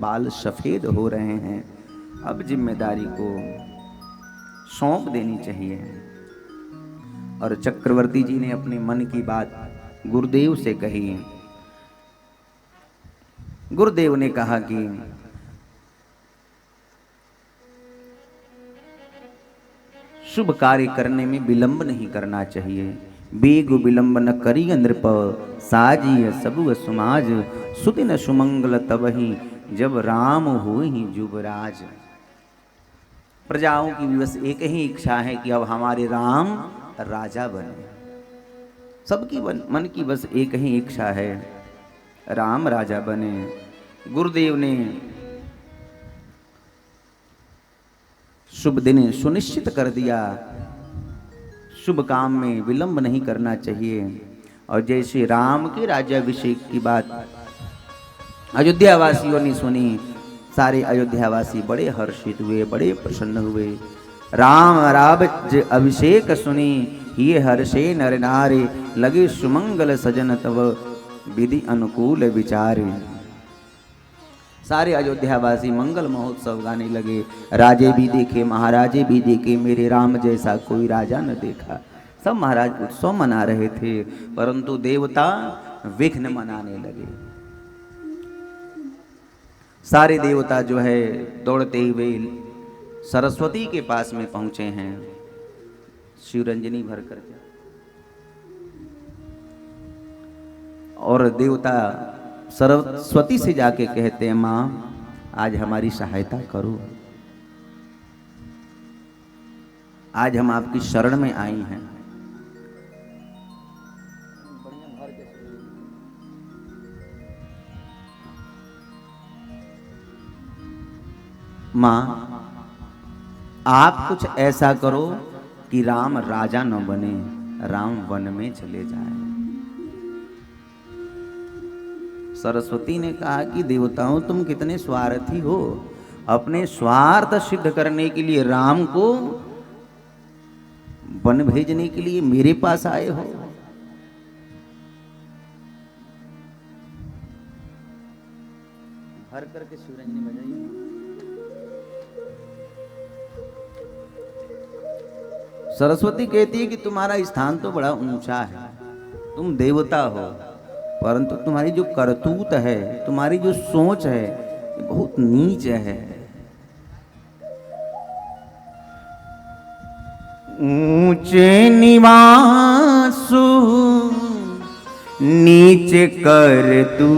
बाल सफेद हो रहे हैं, अब जिम्मेदारी को सौंप देनी चाहिए। और चक्रवर्ती जी ने अपने मन की बात गुरुदेव से कही। गुरुदेव ने कहा कि शुभ कार्य करने में विलंब नहीं करना चाहिए। बेग विलंब न करी नृप, साजिय सबु समाज, सुदिन सुमंगल तबहि, जब राम हो ही जुबराज। प्रजाओं की बस एक ही इच्छा है कि अब हमारे राम राजा बने। सबकी मन की बस एक ही इच्छा है, राम राजा बने। गुरुदेव ने शुभ दिन सुनिश्चित कर दिया, शुभ काम में विलंब नहीं करना चाहिए। और जैसे राम के राज्याभिषेक की बात अयोध्यावासियों ने सुनी, सारे अयोध्यावासी बड़े हर्षित हुए, बड़े प्रसन्न हुए। राम राज्य अभिषेक सुनी, ये हर्षे नर नारे, लगे सुमंगल सजन तव, विधि अनुकूल विचारे। सारे अयोध्यावासी मंगल महोत्सव गाने लगे। राजे भी देखे, महाराजे भी देखे, मेरे राम जैसा कोई राजा न देखा। सब महाराज उत्सव मना रहे थे, परंतु देवता विघ्न मनाने लगे। सारे देवता जो है दौड़ते हुए सरस्वती के पास में पहुंचे हैं, शिवरंजनी भर करके। और देवता सरस्वती से जाके कहते हैं, मां आज हमारी सहायता करो, आज हम आपकी शरण में आई हैं। मां आप कुछ ऐसा करो कि राम राजा न बने, राम वन में चले जाए। सरस्वती ने कहा कि देवताओं तुम कितने स्वार्थी हो, अपने स्वार्थ सिद्ध करने के लिए राम को वन भेजने के लिए मेरे पास आए हो। भर करके शिवरंजनी बजाइए। सरस्वती कहती है कि तुम्हारा स्थान तो बड़ा ऊंचा है, तुम देवता हो, परंतु तुम्हारी जो करतूत है, तुम्हारी जो सोच है, ये बहुत नीच है। ऊंचे निवासु नीच करतूती,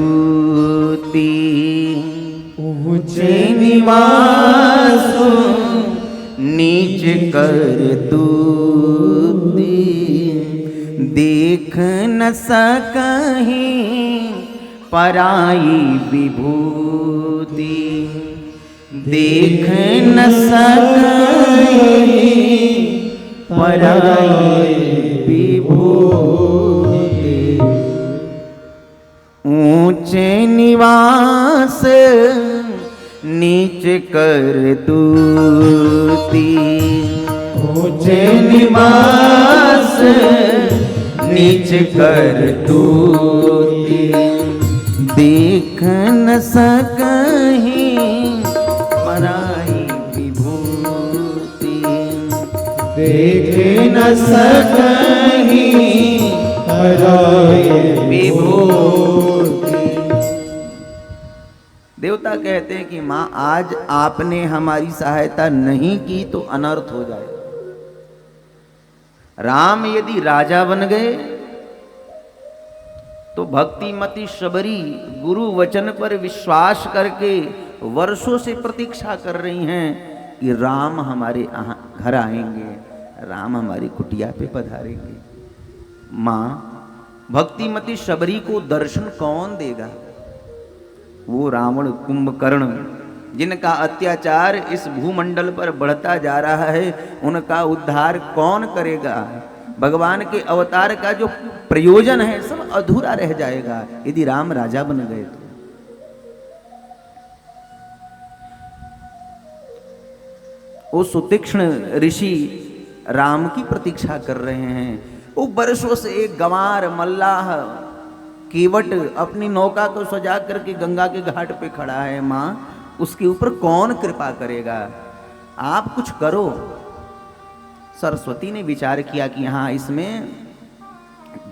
ऊंचे निवासु नीच करतूती, देख न सकहीं पराई विभूति, देख न सकहीं पराई विभूति। ऊंचे निवास नीच करतूती, ऊंचे निवास नीच करतूती, देख न सकहीं पराई विभूति, देख न सकहीं पराई विभूति। देवता कहते हैं कि मां आज आपने हमारी सहायता नहीं की तो अनर्थ हो जाएगा। राम यदि राजा बन गए तो भक्तिमती शबरी गुरु वचन पर विश्वास करके वर्षों से प्रतीक्षा कर रही हैं कि राम हमारे घर आएंगे, राम हमारी कुटिया पे पधारेंगे। मां भक्तिमती शबरी को दर्शन कौन देगा? वो रावण कुंभकर्ण जिनका अत्याचार इस भूमंडल पर बढ़ता जा रहा है, उनका उद्धार कौन करेगा? भगवान के अवतार का जो प्रयोजन है सब अधूरा रह जाएगा यदि राम राजा बन गए तो। वो सुतीक्ष्ण ऋषि राम की प्रतीक्षा कर रहे हैं। वो वर्षों से एक गंवार मल्लाह केवट अपनी नौका को सजा करके गंगा के घाट पे खड़ा है। माँ उसके ऊपर कौन कृपा करेगा? आप कुछ करो। सरस्वती ने विचार किया कि हाँ, इसमें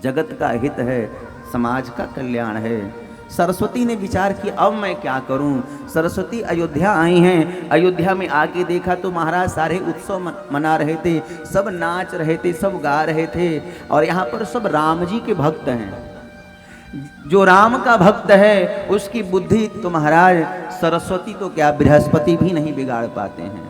जगत का हित है, समाज का कल्याण है। सरस्वती ने विचार किया अब मैं क्या करूं। सरस्वती अयोध्या आई हैं। अयोध्या में आके देखा तो महाराज सारे उत्सव मना रहे थे, सब नाच रहे थे, सब गा रहे थे, और यहाँ पर सब राम जी के भक्त हैं। जो राम का भक्त है उसकी बुद्धि तो महाराज सरस्वती तो क्या, बृहस्पति भी नहीं बिगाड़ पाते हैं।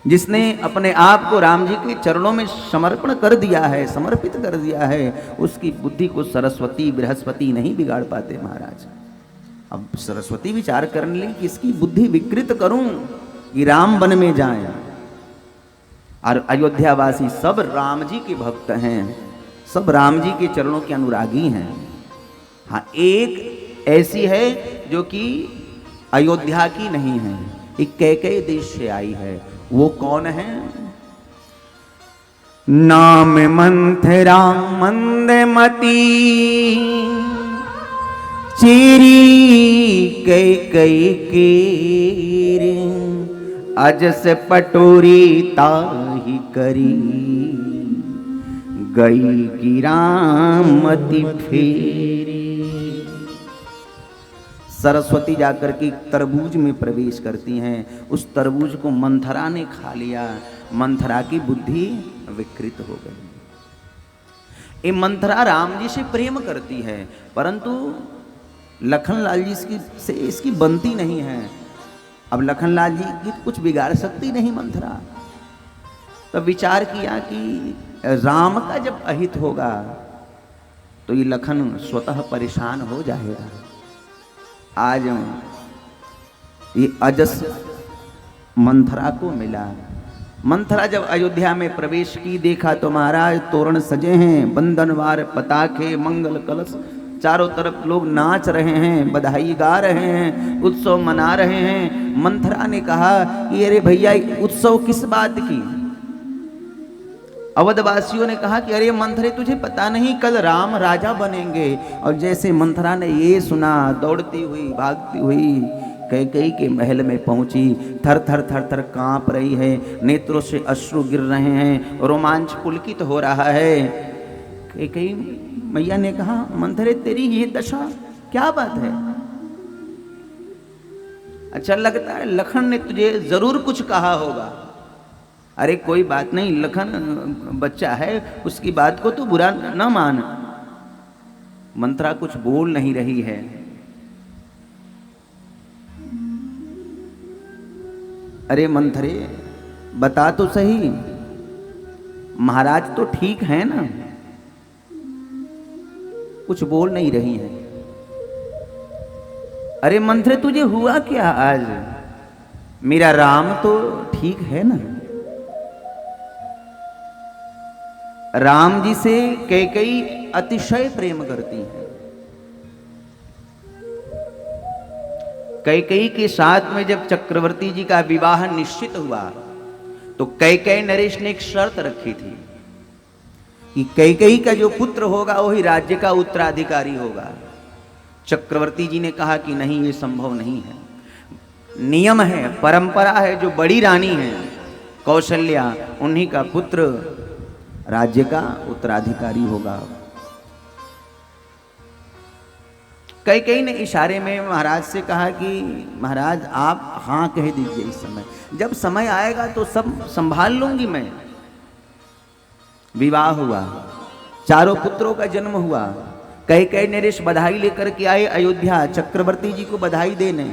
जिसने अपने आप को राम जी के चरणों में समर्पण कर दिया है, समर्पित कर दिया है, उसकी बुद्धि को सरस्वती बृहस्पति नहीं बिगाड़ पाते महाराज। अब सरस्वती विचार करने लगी कि इसकी बुद्धि विकृत करूं कि राम वन में जाएं। और अयोध्यावासी सब राम जी के भक्त हैं, सब राम जी के चरणों के अनुरागी हैं। हाँ, एक ऐसी है जो कि अयोध्या की नहीं है, एक कैकेयी देश से आई है। वो कौन है? नाम मंथरा मंदमती, चेरी कैकेयी केर, अजस पटोरी ताही करी, गई गिरामती फेरी। सरस्वती जाकर के तरबूज में प्रवेश करती हैं। उस तरबूज को मंथरा ने खा लिया। मंथरा की बुद्धि विकृत हो गई। ये मंथरा राम जी से प्रेम करती है, परंतु लखनलाल जी से इसकी बनती नहीं है। अब लखनलाल जी की कुछ बिगाड़ सकती नहीं मंथरा। तो विचार किया कि राम का जब अहित होगा तो ये लखन स्वतः परेशान हो जाएगा। आज ये अजस मंथरा को मिला। मंथरा जब अयोध्या में प्रवेश की, देखा तो महाराज तोरण सजे हैं, बंधनवार पताखे, मंगल कलश, चारों तरफ लोग नाच रहे हैं, बधाई गा रहे हैं, उत्सव मना रहे हैं। मंथरा ने कहा कि अरे भैया, उत्सव किस बात की? अवधवासियों ने कहा कि अरे मंथरे, तुझे पता नहीं कल राम राजा बनेंगे। और जैसे मंथरा ने ये सुना, दौड़ती हुई भागती हुई कैकेयी के महल में पहुंची। थर थर थर थर कांप रही है, नेत्रों से अश्रु गिर रहे हैं, रोमांच पुलकित हो रहा है। कैकेयी मैया ने कहा, मंथरे तेरी ये दशा क्या बात है? अच्छा लगता है लखन ने तुझे जरूर कुछ कहा होगा। अरे कोई बात नहीं, लखन बच्चा है, उसकी बात को तो बुरा न मान। मंथरा कुछ बोल नहीं रही है। अरे मंथरे, बता तो सही, महाराज तो ठीक है ना? कुछ बोल नहीं रही है। अरे मंथरे, तुझे हुआ क्या आज? मेरा राम तो ठीक है ना? राम जी से कैकेयी अतिशय प्रेम करती हैं। कैकेयी के साथ में जब चक्रवर्ती जी का विवाह निश्चित हुआ तो कैकेयी नरेश ने एक शर्त रखी थी कि कैकेयी का जो पुत्र होगा वही राज्य का उत्तराधिकारी होगा। चक्रवर्ती जी ने कहा कि नहीं, ये संभव नहीं है। नियम है, परंपरा है, जो बड़ी रानी है कौशल्या, उन्हीं का पुत्र राज्य का उत्तराधिकारी होगा। कैकेयी ने इशारे में महाराज से कहा कि महाराज आप हाँ कह दीजिए, इस समय, जब समय आएगा तो सब संभाल लूंगी मैं। विवाह हुआ, चारों पुत्रों का जन्म हुआ। कैकेयी नरेश बधाई लेकर के आए अयोध्या चक्रवर्ती जी को बधाई देने।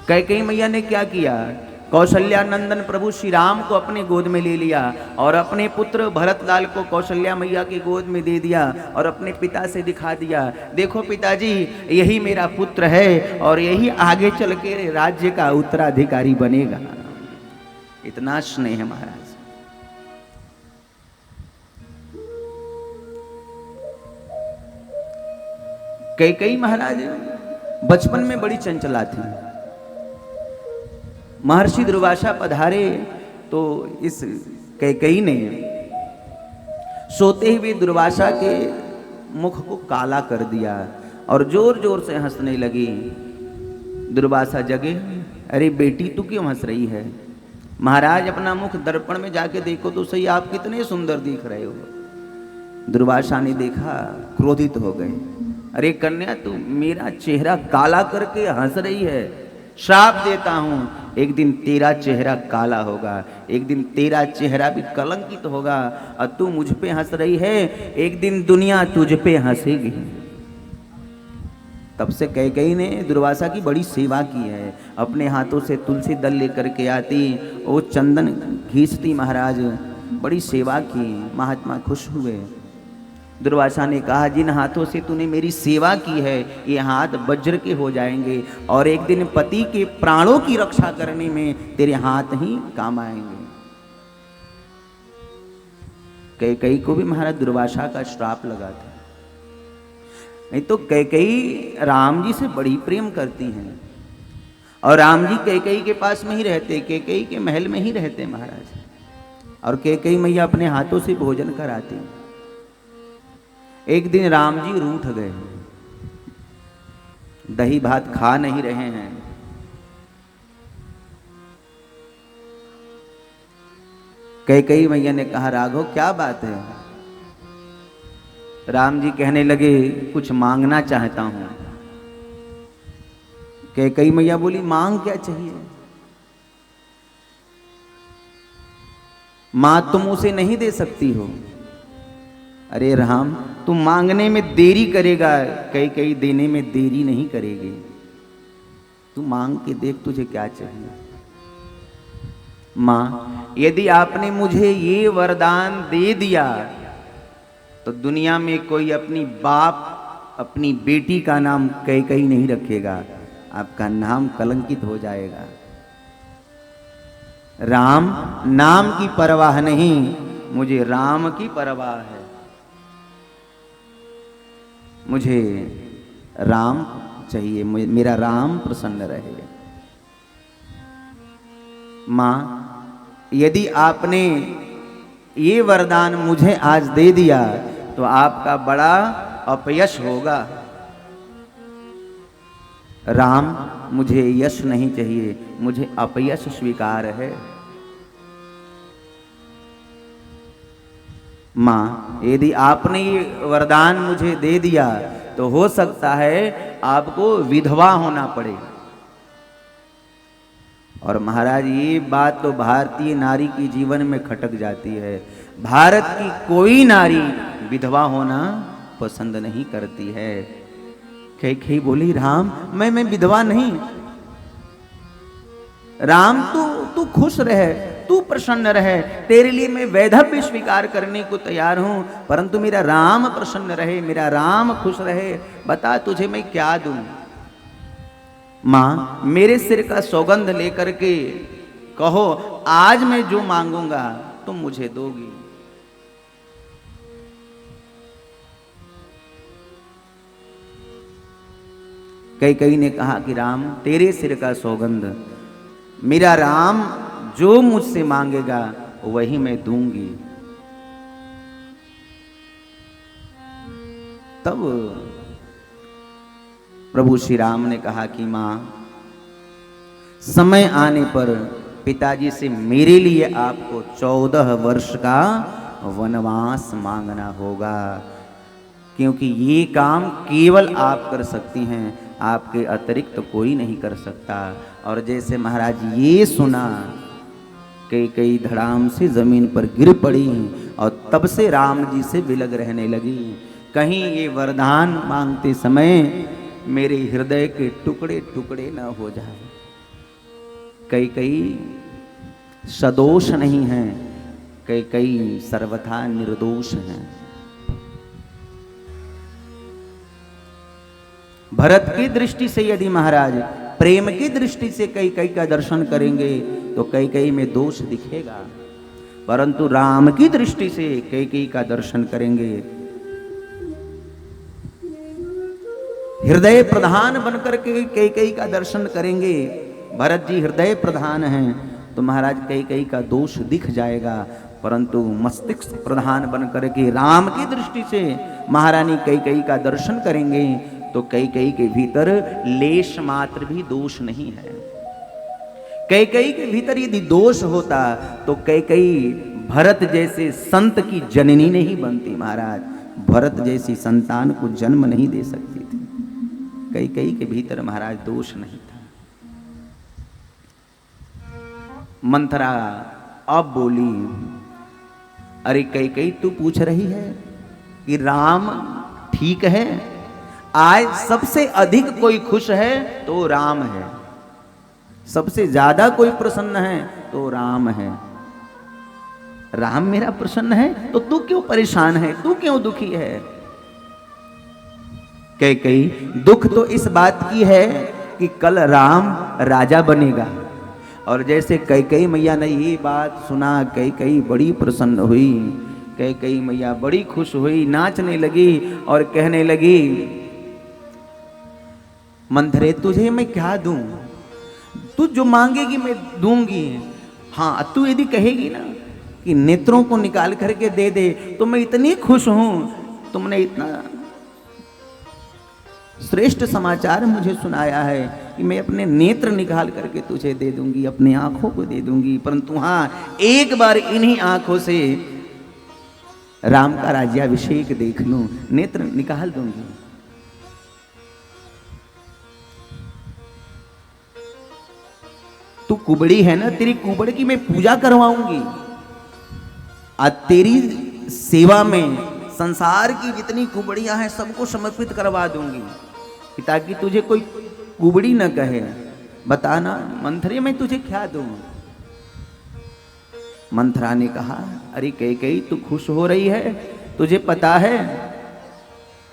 कैकेयी मैया ने क्या किया? कौशल्या नंदन प्रभु श्री राम को अपने गोद में ले लिया और अपने पुत्र भरतलाल को कौशल्या मैया की गोद में दे दिया और अपने पिता से दिखा दिया, देखो पिताजी, यही मेरा पुत्र है और यही आगे चल के राज्य का उत्तराधिकारी बनेगा। इतना स्नेह है महाराज। कैकेयी महाराज बचपन में बड़ी चंचला थी। महर्षि दुर्वासा पधारे तो इस कैकेयी ने सोते हुए दुर्वासा के मुख को काला कर दिया और जोर जोर से हंसने लगी। दुर्वासा जगे, अरे बेटी तू क्यों हंस रही है? महाराज अपना मुख दर्पण में जाके देखो तो सही, आप कितने सुंदर दिख रहे हो। दुर्वासा ने देखा, क्रोधित हो गए। अरे कन्या, तू मेरा चेहरा काला करके हंस रही है, श्राप देता हूं, एक दिन तेरा चेहरा काला होगा, एक दिन तेरा चेहरा भी कलंकित होगा, और तू मुझ पे हंस रही है, एक दिन दुनिया तुझ पे हंसेगी। तब से कैकेयी ने दुर्वासा की बड़ी सेवा की है। अपने हाथों से तुलसी दल लेकर के आती, वो चंदन घींचती, महाराज बड़ी सेवा की। महात्मा खुश हुए। दुर्वासा ने कहा, जिन हाथों से तूने मेरी सेवा की है, ये हाथ वज्र के हो जाएंगे, और एक दिन पति के प्राणों की रक्षा करने में तेरे हाथ ही काम आएंगे। कैकेयी को भी महाराज दुर्वासा का श्राप लगा था। नहीं तो कैकेयी राम जी से बड़ी प्रेम करती हैं, और राम जी कैकेयी के पास में ही रहते, कैकेयी के महल में ही रहते महाराज, और कैकेयी मैया अपने हाथों से भोजन कराती। एक दिन राम जी रूठ गए, दही भात खा नहीं रहे हैं। कैकेयी मैया ने कहा, राघव क्या बात है? राम जी कहने लगे, कुछ मांगना चाहता हूं। कैकेयी मैया बोली, मांग क्या चाहिए? मां तुम उसे नहीं दे सकती हो। अरे राम, तुम मांगने में देरी करेगा, कैकेयी देने में देरी नहीं करेगी। तू मांग के देख, तुझे क्या चाहिए। मां, यदि आपने मुझे ये वरदान दे दिया तो दुनिया में कोई अपनी बाप अपनी बेटी का नाम कैकेयी नहीं रखेगा, आपका नाम कलंकित हो जाएगा। राम नाम की परवाह नहीं, मुझे राम की परवाह है। मुझे राम चाहिए, मेरा राम प्रसन्न रहे। मां, यदि आपने ये वरदान मुझे आज दे दिया तो आपका बड़ा अपयश होगा। राम, मुझे यश नहीं चाहिए, मुझे अपयश स्वीकार है। मां, यदि आपने ये वरदान मुझे दे दिया तो हो सकता है आपको विधवा होना पड़े। और महाराज, ये बात तो भारतीय नारी की जीवन में खटक जाती है। भारत की कोई नारी विधवा होना पसंद नहीं करती है। कैकेयी बोली, राम मैं विधवा नहीं। राम तू खुश रहे, तू प्रसन्न रहे, तेरे लिए मैं वैधव्य स्वीकार करने को तैयार हूं, परंतु मेरा राम प्रसन्न रहे, मेरा राम खुश रहे। बता तुझे मैं क्या दूं? मां, मेरे सिर का सौगंध लेकर के कहो, आज मैं जो मांगूंगा तुम मुझे दोगी। कैकेयी ने कहा कि राम, तेरे सिर का सौगंध, मेरा राम जो मुझसे मांगेगा वही मैं दूंगी। तब प्रभु श्री राम ने कहा कि मां, समय आने पर पिताजी से मेरे लिए आपको 14 वर्ष का वनवास मांगना होगा, क्योंकि ये काम केवल आप कर सकती हैं, आपके अतिरिक्त तो कोई नहीं कर सकता। और जैसे महाराज ये सुना, कैकेयी धड़ाम से जमीन पर गिर पड़ी और तब से राम जी से विलग रहने लगी। कहीं ये वरदान मांगते समय मेरे हृदय के टुकड़े टुकड़े न हो जाए। कैकेयी सदोष नहीं है, कैकेयी सर्वथा निर्दोष है। भरत की दृष्टि से यदि महाराज प्रेम की दृष्टि से कैकेयी का दर्शन करेंगे तो कैकेयी में दोष दिखेगा, परंतु राम की दृष्टि से कैकेयी का दर्शन करेंगे, हृदय प्रधान बनकर के कैकेयी का दर्शन करेंगे। भरत जी हृदय प्रधान हैं तो महाराज कैकेयी का दोष दिख जाएगा, परंतु मस्तिष्क प्रधान बनकर के राम की दृष्टि से महारानी कैकेयी का दर्शन करेंगे तो कैकेयी के भीतर लेश मात्र भी दोष नहीं है। कैकेयी के भीतर यदि दोष होता तो कैकेयी भरत जैसे संत की जननी नहीं बनती महाराज, भरत जैसी संतान को जन्म नहीं दे सकती थी। कैकेयी के भीतर महाराज दोष नहीं था। मंथरा अब बोली, अरे कैकेयी तू पूछ रही है कि राम ठीक है? आज सबसे अधिक कोई खुश है तो राम है, सबसे ज्यादा कोई प्रसन्न है तो राम है। राम मेरा प्रसन्न है तो तू क्यों परेशान है, तू क्यों दुखी है? कैकेयी दुख तो इस बात की है कि कल राम राजा बनेगा। और जैसे कैकेयी मैया ने ये बात सुना, कैकेयी बड़ी प्रसन्न हुई, कैकेयी मैया बड़ी खुश हुई, नाचने लगी और कहने लगी, मंथरे तुझे मैं क्या दूं? तू जो मांगेगी मैं दूंगी। हाँ, तू यदि कहेगी ना कि नेत्रों को निकाल करके दे दे तो मैं इतनी खुश हूं, तुमने इतना श्रेष्ठ समाचार मुझे सुनाया है कि मैं अपने नेत्र निकाल करके तुझे दे दूंगी, अपने आंखों को दे दूंगी। परंतु हाँ, एक बार इन्हीं आंखों से राम का राज्याभिषेक देख लूं, नेत्र निकाल दूंगी। तू कुबड़ी है ना, तेरी कुबड़ की मैं पूजा करवाऊंगी। आज तेरी सेवा में संसार की जितनी कुबड़ियां हैं सबको समर्पित करवा दूंगी, ताकि तुझे कोई कुबड़ी न कहे। बताना मंथरे मैं तुझे क्या दूं? मंथरा ने कहा, अरे कैकेयी तू खुश हो रही है, तुझे पता है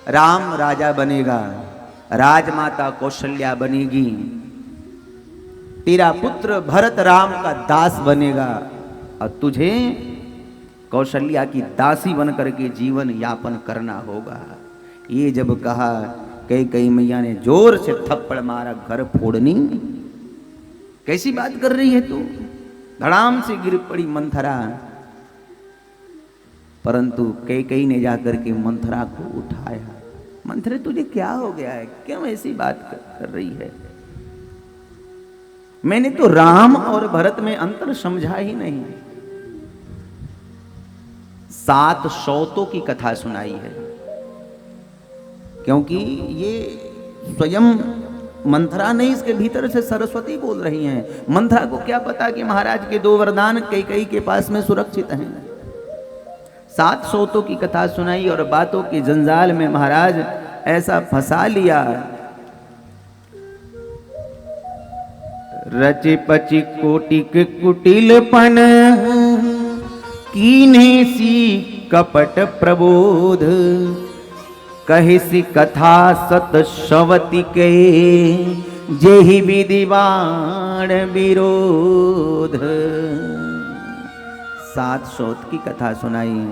राम राजा बनेगा, राजमाता कौशल्या बनेगी, तेरा पुत्र भरत राम का दास बनेगा और तुझे कौशल्या की दासी बन करके जीवन यापन करना होगा। ये जब कहा, कैकेयी मैया ने जोर से थप्पड़ मारा, घर फोड़नी, कैसी बात कर रही है तू? धड़ाम से गिर पड़ी मंथरा। परंतु कैकेयी ने जाकर के मंथरा को उठाया। मंथरे तुझे क्या हो गया है, क्यों ऐसी बात कर रही है? मैंने तो राम और भरत में अंतर समझा ही नहीं। 7 सौतों की कथा सुनाई है, क्योंकि ये स्वयं मंथरा नहीं, इसके भीतर से सरस्वती बोल रही हैं। मंथरा को क्या पता कि महाराज के 2 वरदान कैकेयी के पास में सुरक्षित हैं। 7 सौतों की कथा सुनाई और बातों के जंजाल में महाराज ऐसा फंसा लिया। रच पचि कोटिक कुटिलपन, कीन्हे सी कपट प्रबोध, कहिसी कथा सत शवति के, जेहि विधिवाण विरोध। 7 सौत की कथा सुनाई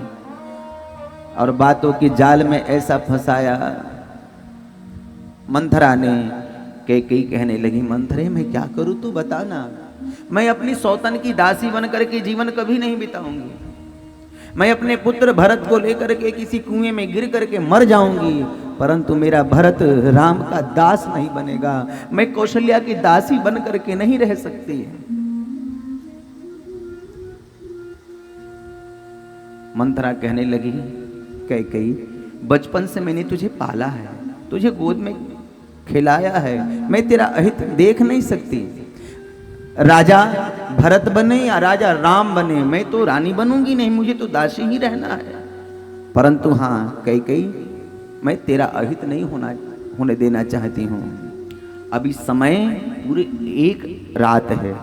और बातों की जाल में ऐसा फंसाया। मंथरा ने कैकेयी कहने लगी, मंथरे मैं क्या करूं, तू बता ना। मैं अपनी सौतन की दासी बन करके जीवन कभी नहीं बिताऊंगी। मैं अपने पुत्र भरत को लेकर के किसी कुएं में गिर करके मर जाऊंगी, परंतु मेरा भरत राम का दास नहीं बनेगा। मैं कौशल्या की दासी बन करके नहीं रह सकती। मंथरा कहने लगी, कैकेयी बचपन से मैंने तुझे पाला है, तुझे गोद में खिलाया है, मैं तेरा अहित देख नहीं सकती। राजा भरत बने या राजा राम बने, मैं तो रानी बनूंगी नहीं, मुझे तो दासी ही रहना है। परंतु हाँ कैकेयी, मैं तेरा अहित नहीं होने देना चाहती हूँ। अभी समय पूरे 1 रात है,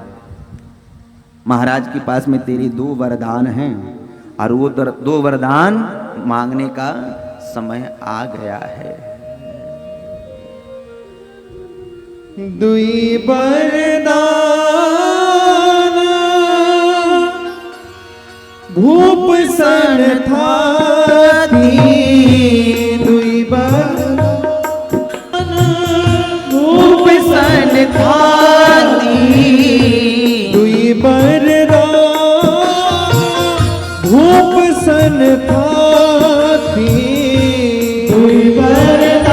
महाराज के पास में तेरे 2 वरदान हैं और वो 2 वरदान मांगने का समय आ गया है। दुई वरदान भूप सन थाती, दुई वरदान भूप सन थाती, दुई वरदान भूप सन थाती, दुई वरदान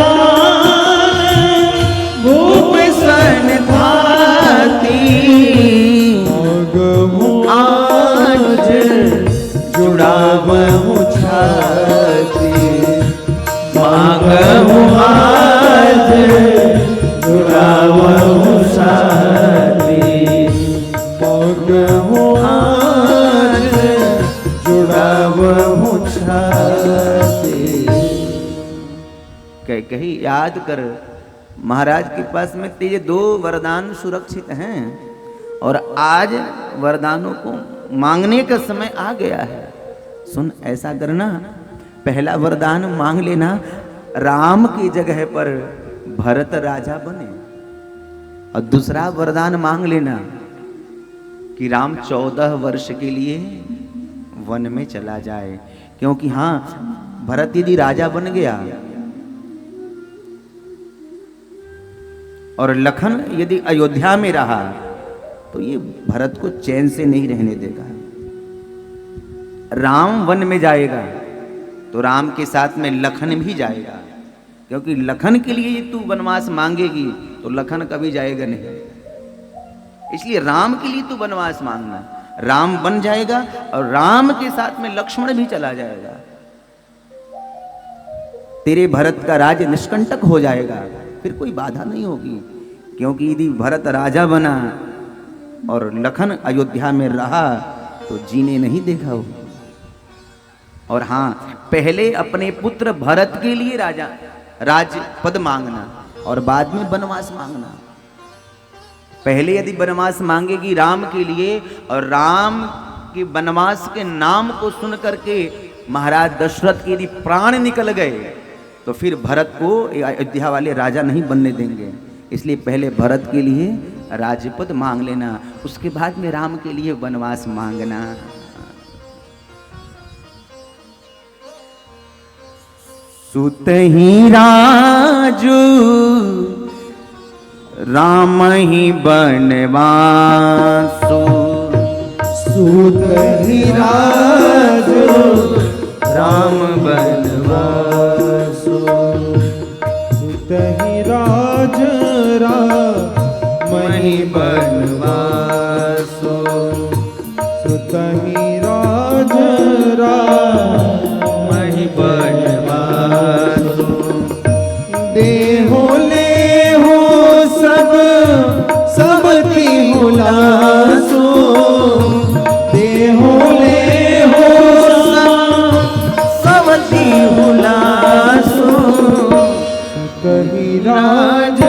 कही याद कर, महाराज के पास में तेरे 2 वरदान सुरक्षित हैं और आज वरदानों को मांगने का समय आ गया है। सुन, ऐसा करना, पहला वरदान मांग लेना, राम की जगह पर भरत राजा बने, और दूसरा वरदान मांग लेना कि राम 14 वर्ष के लिए वन में चला जाए। क्योंकि हाँ, भरत यदि राजा बन गया और लखन यदि अयोध्या में रहा तो ये भरत को चैन से नहीं रहने देगा। राम वन में जाएगा तो राम के साथ में लखन भी जाएगा, क्योंकि लखन के लिए तू वनवास मांगेगी तो लखन कभी जाएगा नहीं। इसलिए राम के लिए तू वनवास मांगना। राम बन जाएगा और राम के साथ में लक्ष्मण भी चला जाएगा, तेरे भरत का राज्य निष्कंटक हो जाएगा, फिर कोई बाधा नहीं होगी। क्योंकि यदि भरत राजा बना और लखन अयोध्या में रहा तो जीने नहीं देगा वो। और हाँ, पहले अपने पुत्र भरत के लिए राज पद मांगना और बाद में वनवास मांगना। पहले यदि वनवास मांगेगी राम के लिए और राम के वनवास के नाम को सुन करके महाराज दशरथ के यदि प्राण निकल गए तो फिर भरत को अयोध्या वाले राजा नहीं बनने देंगे। इसलिए पहले भरत के लिए राजपद मांग लेना, उसके बाद में राम के लिए वनवास मांगना। सुत ही राजू राम ही बनवासु, सुत ही राजू राम बनवासु, सुत ही राज राम ही बनवासु, सुत ही राज राम ही बनवासु, देहो ले हो सब तिहु लासो, देहो ले हो सब तिहु लासो, कही राज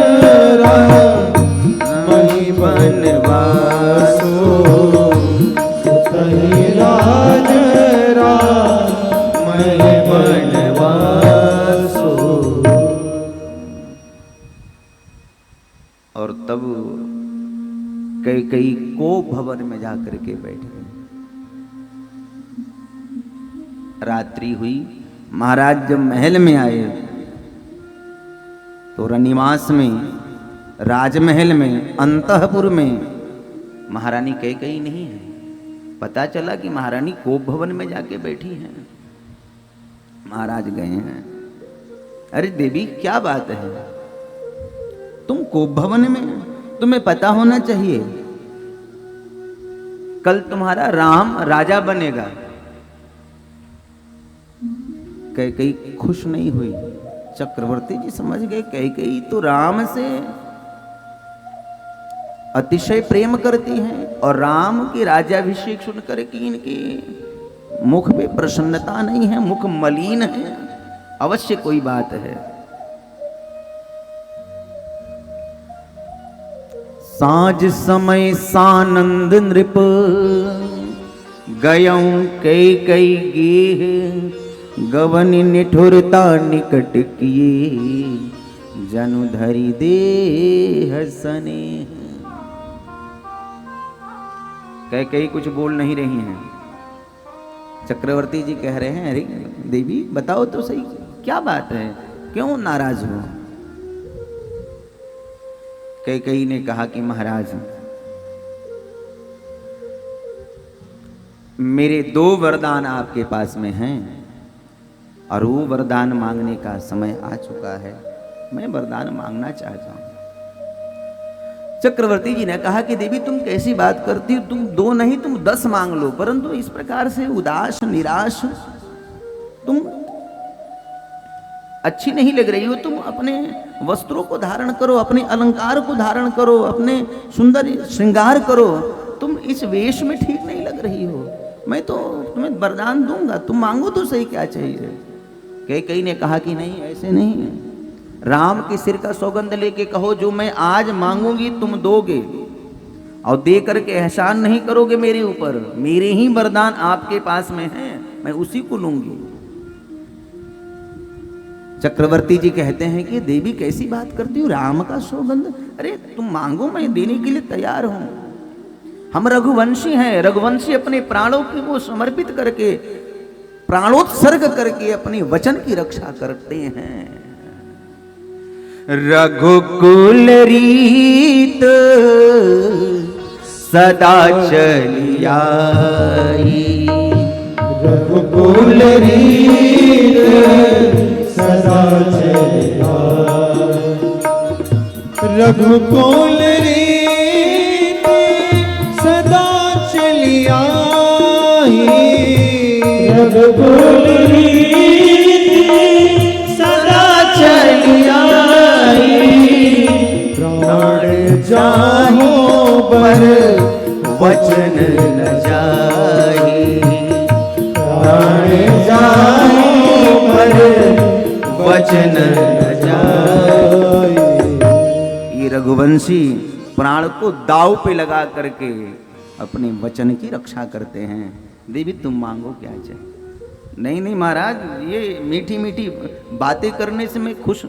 रामहि बनवासो, कही राज रामहि बनवासो। और तब कई को भवन में जाकर के बैठे। रात्रि हुई, महाराज जब महल में आए तो रनिवास में, राजमहल में, अंतःपुर में महारानी कई नहीं है। पता चला कि महारानी कोप भवन में जाके बैठी हैं। महाराज गए हैं, अरे देवी क्या बात है, तुम कोप भवन में, तुम्हें पता होना चाहिए कल तुम्हारा राम राजा बनेगा। कई खुश नहीं हुई। चक्रवर्ती जी समझ गए कई तो राम से अतिशय प्रेम करती हैं और राम के राज्याभिषेक सुनकर कि इनके मुख पे प्रसन्नता नहीं है, मुख मलिन है, अवश्य कोई बात है। साँझ समय सानंद नृप गयऊं कई गेह, गवन निठुरता निकट किए, जनु धरि देह स्नेह। कई कुछ बोल नहीं रही हैं। चक्रवर्ती जी कह रहे हैं, अरे देवी बताओ तो सही, क्या बात है, क्यों नाराज हो? कई ने कहा कि महाराज मेरे 2 वरदान आपके पास में हैं और वो वरदान मांगने का समय आ चुका है, मैं वरदान मांगना चाहता हूं। चक्रवर्ती जी ने कहा कि देवी तुम कैसी बात करती हो, तुम 2 नहीं तुम 10 मांग लो, परंतु इस प्रकार से उदास निराश तुम अच्छी नहीं लग रही हो। तुम अपने वस्त्रों को धारण करो, अपने अलंकार को धारण करो, अपने सुंदर श्रृंगार करो, तुम इस वेश में ठीक नहीं लग रही हो। मैं तो तुम्हें वरदान दूंगा, तुम मांगो तो सही क्या चाहिए। कई ने कहा कि नहीं ऐसे नहीं है, राम के सिर का सौगंध लेके कहो जो मैं आज मांगूंगी तुम दोगे, और दे करके एहसान नहीं करोगे मेरे ऊपर, मेरे ही वरदान आपके पास में हैं, मैं उसी को लूंगी। चक्रवर्ती जी कहते हैं कि देवी कैसी बात करती हूँ, राम का सौगंध, अरे तुम मांगो मैं देने के लिए तैयार हूं। हम रघुवंशी हैं, रघुवंशी अपने प्राणों को समर्पित करके, प्राणोत्सर्ग करके अपने वचन की रक्षा करते हैं। रघुकुल रीत सदा चली आई, रघुकुल रीत सदा चली आई, रघुकुल रीत सदा चली आई, रघुकुल रीत सदा चली आई, प्राण जाहो पर वचन न जाए, प्राण जाहो पर वचन न जाए। ये रघुवंशी प्राण को दाव पे लगा करके अपने वचन की रक्षा करते हैं। देवी तुम मांगो क्या चाहिए? नहीं नहीं महाराज, ये मीठी मीठी बातें करने से मैं खुश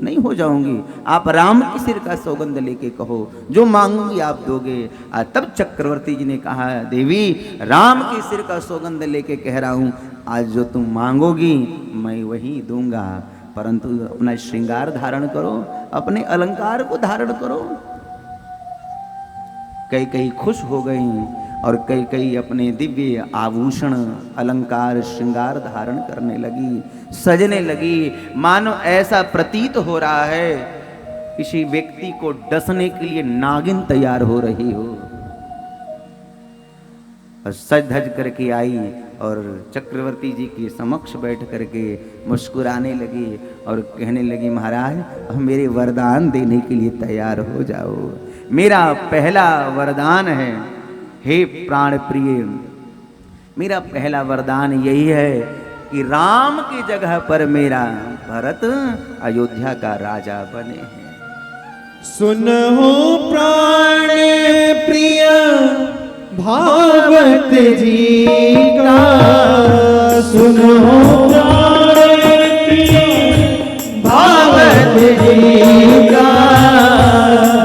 नहीं हो जाऊंगी, आप राम के सिर का सौगंध लेके कहो, जो मांगूंगी आप दोगे। तब चक्रवर्ती जी ने कहा देवी राम के सिर का सौगंध लेके कह रहा हूं, आज जो तुम मांगोगी मैं वही दूंगा, परंतु अपना श्रृंगार धारण करो, अपने अलंकार को धारण करो। कई कई खुश हो गई और कई कई अपने दिव्य आभूषण अलंकार श्रृंगार धारण करने लगी, सजने लगी। मानो ऐसा प्रतीत हो रहा है किसी व्यक्ति को डसने के लिए नागिन तैयार हो रही हो। और सज धज करके आई और चक्रवर्ती जी के समक्ष बैठ करके मुस्कुराने लगी और कहने लगी महाराज मेरे वरदान देने के लिए तैयार हो जाओ। मेरा पहला वरदान है, हे प्राण प्रिय, मेरा पहला वरदान यही है कि राम की जगह पर मेरा भरत अयोध्या का राजा बने हैं। सुनो प्राण प्रिय भागवत जी का, सुनो प्राण प्रिय भागवत जी का,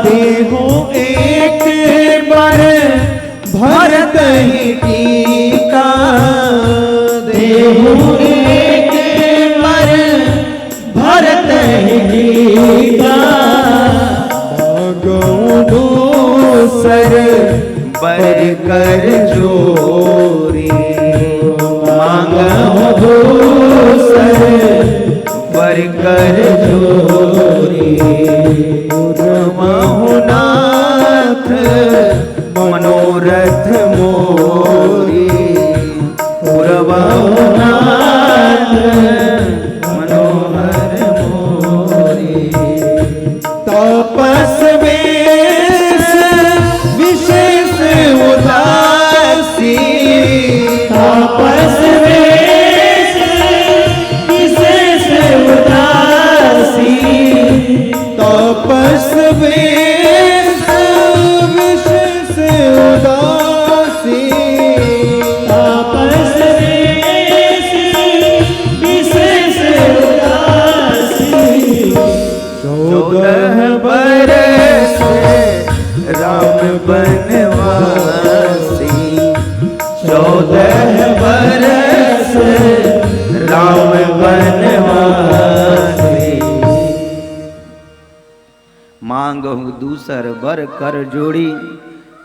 देहो एक बार भरत ही टीका, देहो एक बार भरत ही टीका, दूसर बर कर जोरी, मांगो दूसर बर कर जोरी, महुनाथ मनोरथ मोरी, पुरवहुनाथ मनोहर मोरी। तपस विशेष उदासी, तपस विशेष उदासी, तपस विशेष उदासी, तपस विशेष उदासी, 14 बरस राम बनवासी, 14 बरस राम बनवासी, मांगहु दूसर बर कर जोड़ी,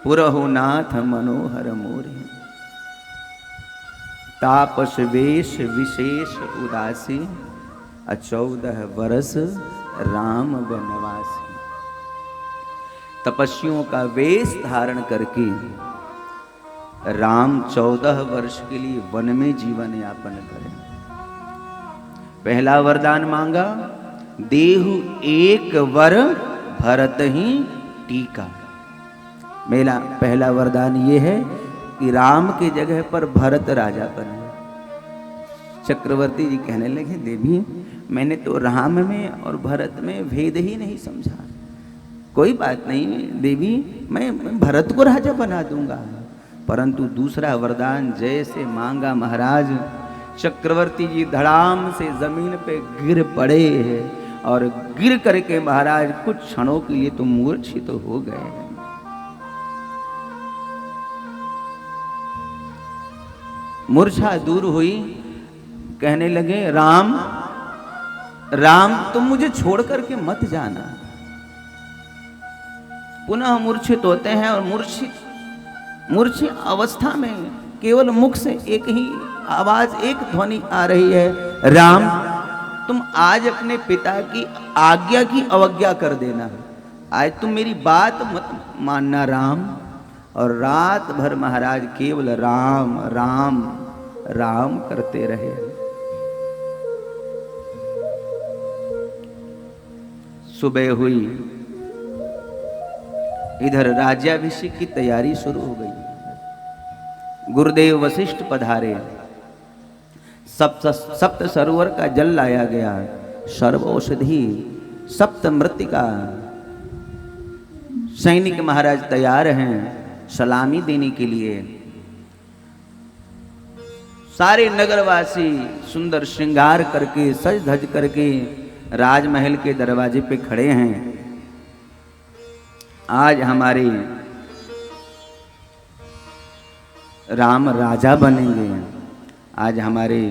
पुरहु नाथ मनोहर मोरी। तापस वेश विशेष उदासी, 14 बरस राम बनवासी। तपस्वियों का वेश धारण करके राम 14 वर्ष के लिए वन में जीवन यापन करें। पहला वरदान मांगा, देहु एक वर भरत ही टीका। मेरा पहला वरदान ये है कि राम की जगह पर भरत राजा बने। चक्रवर्ती जी कहने लगे, देवी मैंने तो राम में और भरत में भेद ही नहीं समझा। कोई बात नहीं देवी, मैं भरत को राजा बना दूंगा। परंतु दूसरा वरदान जैसे मांगा महाराज, चक्रवर्ती जी धड़ाम से जमीन पे गिर पड़े और गिर करके महाराज कुछ क्षणों के लिए तो मूर्छित तो हो गए। मूर्छा दूर हुई, कहने लगे, राम राम तुम मुझे छोड़ करके मत जाना। पुनः मूर्छित होते हैं और मूर्छित अवस्था में केवल मुख से एक ही आवाज, एक ध्वनि आ रही है, राम तुम आज अपने पिता की आज्ञा की अवज्ञा कर देना, आज तुम मेरी बात मत मानना राम। और रात भर महाराज केवल राम राम राम करते रहे। सुबह हुई, इधर राज्याभिषेक की तैयारी शुरू हो गई। गुरुदेव वशिष्ठ पधारे, सप्त सरोवर का जल लाया गया, सर्व औषधि सप्त मृतिका। सैनिक महाराज तैयार हैं सलामी देने के लिए। सारे नगरवासी सुंदर श्रृंगार करके सज धज करके राजमहल के दरवाजे पे खड़े हैं। आज हमारे राम राजा बनेंगे, आज हमारे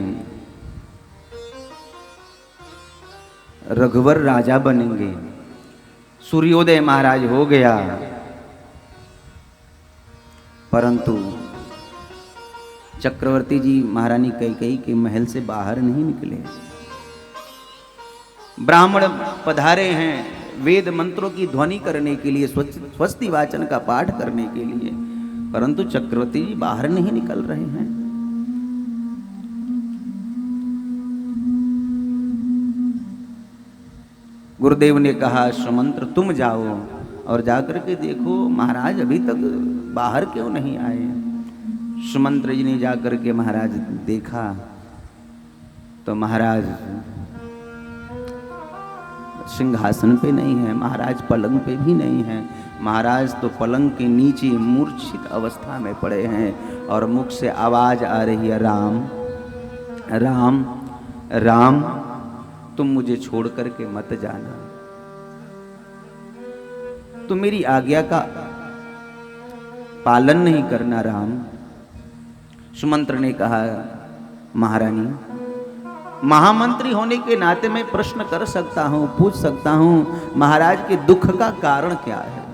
रघुवर राजा बनेंगे। सूर्योदय महाराज हो गया, परंतु चक्रवर्ती जी महारानी कैकेयी के महल से बाहर नहीं निकले। ब्राह्मण पधारे हैं वेद मंत्रों की ध्वनि करने के लिए, स्वस्ति वाचन का पाठ करने के लिए, परंतु चक्रवर्ती जी बाहर नहीं निकल रहे हैं। गुरुदेव ने कहा, सुमंत्र तुम जाओ और जाकर के देखो महाराज अभी तक बाहर क्यों नहीं आए। सुमंत्र जी ने जाकर के महाराज देखा तो महाराज सिंहासन पे नहीं है, महाराज पलंग पे भी नहीं है। महाराज तो पलंग के नीचे मूर्छित अवस्था में पड़े हैं और मुख से आवाज आ रही है, राम राम राम तुम मुझे छोड़ करके मत जाना, तुम मेरी आज्ञा का पालन नहीं करना राम। सुमंत्र ने कहा, महारानी महामंत्री होने के नाते मैं प्रश्न कर सकता हूं, पूछ सकता हूं, महाराज के दुख का कारण क्या है।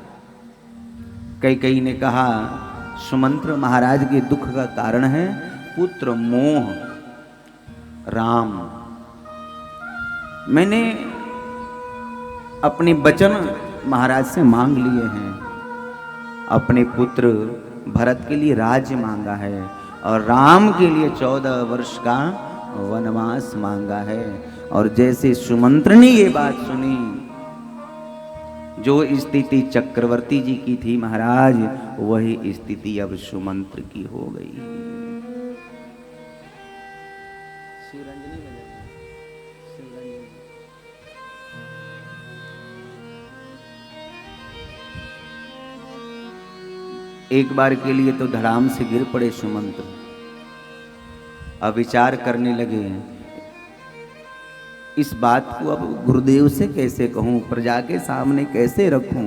कैकेयी ने कहा, सुमंत्र महाराज के दुख का कारण है पुत्र मोह। राम मैंने अपने वचन महाराज से मांग लिए हैं, अपने पुत्र भरत के लिए राज्य मांगा है और राम के लिए 14 वर्ष का वनवास मांगा है। और जैसे सुमंत्र ने ये बात सुनी, जो स्थिति चक्रवर्ती जी की थी महाराज, वही स्थिति अब सुमंत्र की हो गई। एक बार के लिए तो धड़ाम से गिर पड़े सुमंत्र। अब विचार करने लगे, इस बात को अब गुरुदेव से कैसे कहूं, प्रजा के सामने कैसे रखूं।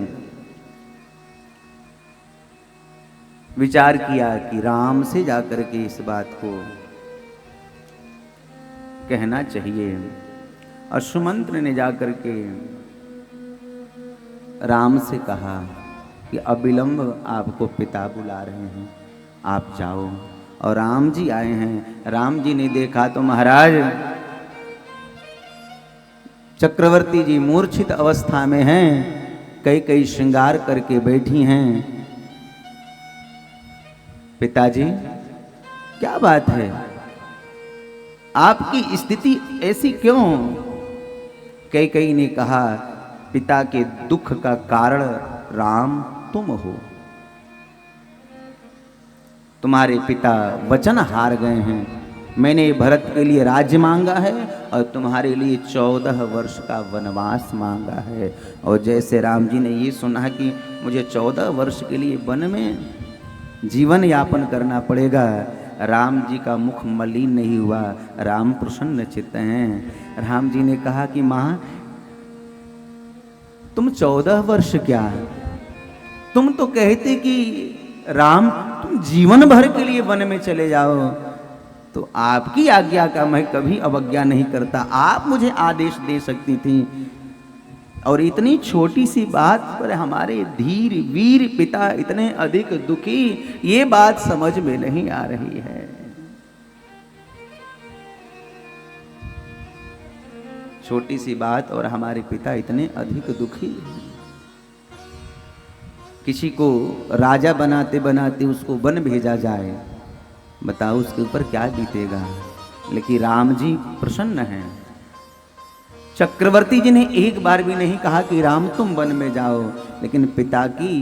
विचार किया कि राम से जाकर के इस बात को कहना चाहिए। और सुमंत्र ने जाकर के राम से कहा कि अविलंब आपको पिता बुला रहे हैं, आप जाओ। और राम जी आए हैं। राम जी ने देखा तो महाराज चक्रवर्ती जी मूर्छित अवस्था में हैं, कई श्रृंगार करके बैठी हैं। पिताजी क्या बात है, आपकी स्थिति ऐसी क्यों। कैकेयी ने कहा, पिता के दुख का कारण राम तुम हो। तुम्हारे पिता वचन हार गए हैं, मैंने भरत के लिए राज्य मांगा है और तुम्हारे लिए 14 वर्ष का वनवास मांगा है। और जैसे राम जी ने ये सुना कि मुझे 14 वर्ष के लिए वन में जीवन यापन करना पड़ेगा, राम जी का मुख मलिन नहीं हुआ, राम प्रसन्न चित्त हैं। राम जी ने कहा कि माँ तुम 14 वर्ष क्या, तुम तो कहते कि राम तुम जीवन भर के लिए वन में चले जाओ, तो आपकी आज्ञा का मैं कभी अवज्ञा नहीं करता, आप मुझे आदेश दे सकती थी। और इतनी छोटी सी बात पर हमारे धीर वीर पिता इतने अधिक दुखी, ये बात समझ में नहीं आ रही है। छोटी सी बात और हमारे पिता इतने अधिक दुखी। किसी को राजा बनाते बनाते उसको वन भेजा जाए, बताओ उसके ऊपर क्या बीतेगा। लेकिन राम जी प्रसन्न हैं। चक्रवर्ती जी ने एक बार भी नहीं कहा कि राम तुम वन में जाओ, लेकिन पिता की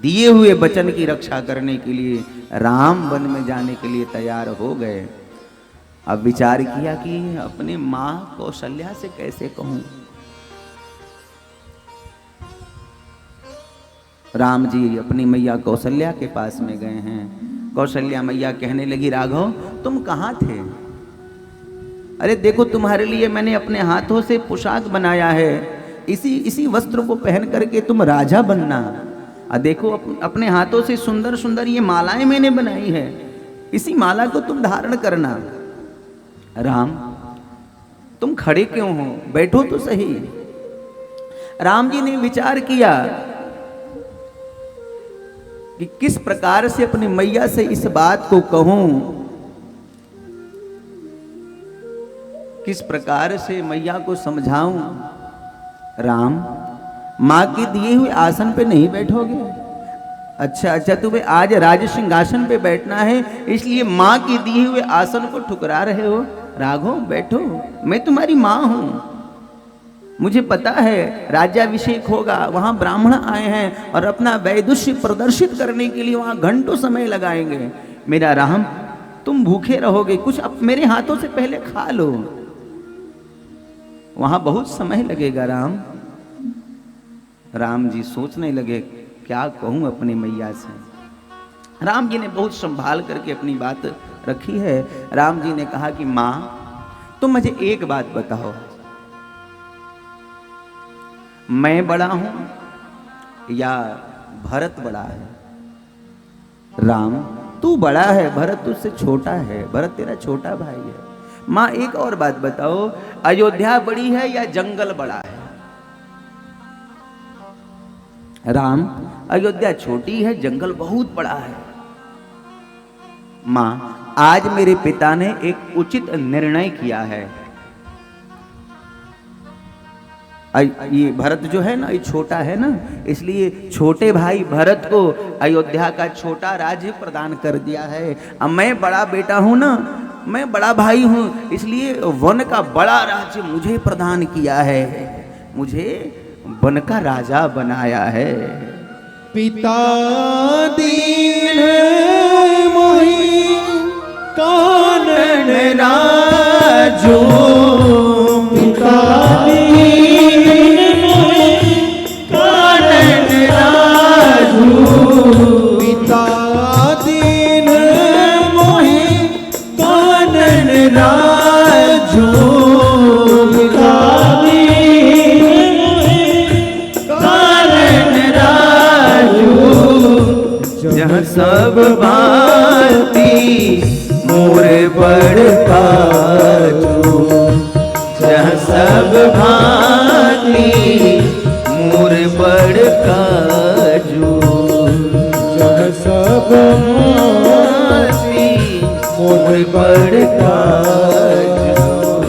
दिए हुए वचन की रक्षा करने के लिए राम वन में जाने के लिए तैयार हो गए। अब विचार किया कि अपने मां कौशल्या से कैसे कहूं। राम जी अपनी मैया कौशल्या के पास में गए हैं। कौशल्या मैया कहने लगी, राघव तुम कहाँ थे? अरे देखो तुम्हारे लिए मैंने अपने हाथों से पोशाक बनाया है, इसी वस्त्र को पहन करके तुम राजा बनना। देखो अपने हाथों से सुंदर सुंदर ये मालाएं मैंने बनाई है, इसी माला को तुम धारण करना। राम तुम खड़े क्यों हो, बैठो तो सही। राम जी ने विचार किया कि किस प्रकार से अपनी मैया से इस बात को कहूं, किस प्रकार से मैया को समझाऊं। राम मां के दिए हुए आसन पे नहीं बैठोगे? अच्छा तुम्हें आज राज सिंहासन पे बैठना है, इसलिए मां के दिए हुए आसन को ठुकरा रहे हो। राघव बैठो, मैं तुम्हारी मां हूं, मुझे पता है राज्याभिषेक होगा, वहां ब्राह्मण आए हैं और अपना वैदुष्य प्रदर्शित करने के लिए वहां घंटों समय लगाएंगे। मेरा राम तुम भूखे रहोगे, कुछ अब मेरे हाथों से पहले खा लो, वहां बहुत समय लगेगा। राम जी सोचने लगे क्या कहूं अपनी मैया से। राम जी ने बहुत संभाल करके अपनी बात रखी है। राम जी ने कहा कि मां तुम मुझे एक बात बताओ, मैं बड़ा हूं या भरत बड़ा है? राम तू बड़ा है, भरत तुझसे छोटा है, भरत तेरा छोटा भाई है। मां एक और बात बताओ, अयोध्या बड़ी है या जंगल बड़ा है? राम अयोध्या छोटी है, जंगल बहुत बड़ा है। मां आज मेरे पिता ने एक उचित निर्णय किया है। ये भरत जो है ना, ये छोटा है ना, इसलिए छोटे भाई भरत को अयोध्या का छोटा राज्य प्रदान कर दिया है। अब मैं बड़ा बेटा हूं ना, मैं बड़ा भाई हूं, इसलिए वन का बड़ा राज्य मुझे प्रदान किया है, मुझे वन का राजा बनाया है। पिता दीन मोहि कानन राजो, पिता दीन मोहि कानन राजो, पिता दीन मोहि कानन राजो, पिता जहाँ सब भांति मोर बड़का जो, जहाँ सब भांति मोर बड़का जो, जहाँ सब भांति मोर बड़का जो।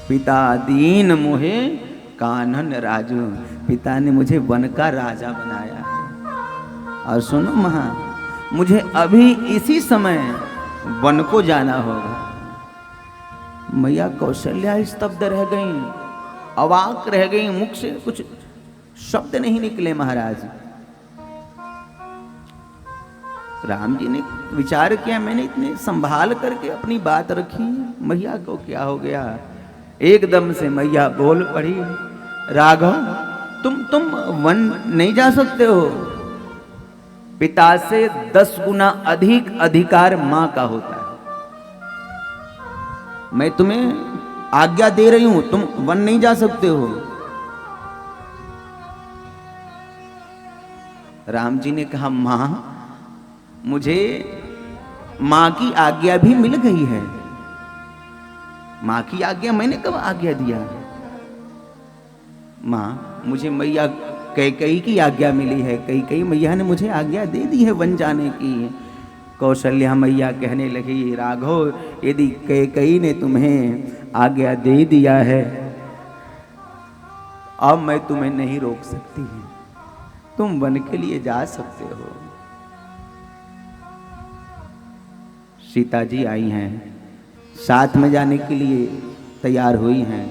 पिता दीन मोहे कानन राजू, पिता ने मुझे वन का राजा बनाया है। और सुनो महा, मुझे अभी इसी समय वन को जाना होगा। मैया कौशल्या स्तब्ध रह गई, अवाक रह गई, मुख से कुछ शब्द नहीं निकले। महाराज राम जी ने विचार किया, मैंने इतने संभाल करके अपनी बात रखी, मैया को क्या हो गया। एकदम से मैया बोल पड़ी, राघव तुम वन नहीं जा सकते हो। पिता से 10 गुना अधिक अधिकार मां का होता है। मैं तुम्हें आज्ञा दे रही हूं, तुम वन नहीं जा सकते हो। राम जी ने कहा, मां मुझे मां की आज्ञा भी मिल गई है। मां की आज्ञा मैंने कब आज्ञा दिया है? मां मुझे मैया कैकेयी की आज्ञा मिली है। कैकेयी मैया ने मुझे आज्ञा दे दी है वन जाने की। कौशल्या मैया कहने लगी, राघव यदि कैकेयी ने तुम्हें आज्ञा दे दिया है, अब मैं तुम्हें नहीं रोक सकती। तुम वन के लिए जा सकते हो। सीता जी आई हैं, साथ में जाने के लिए तैयार हुई हैं।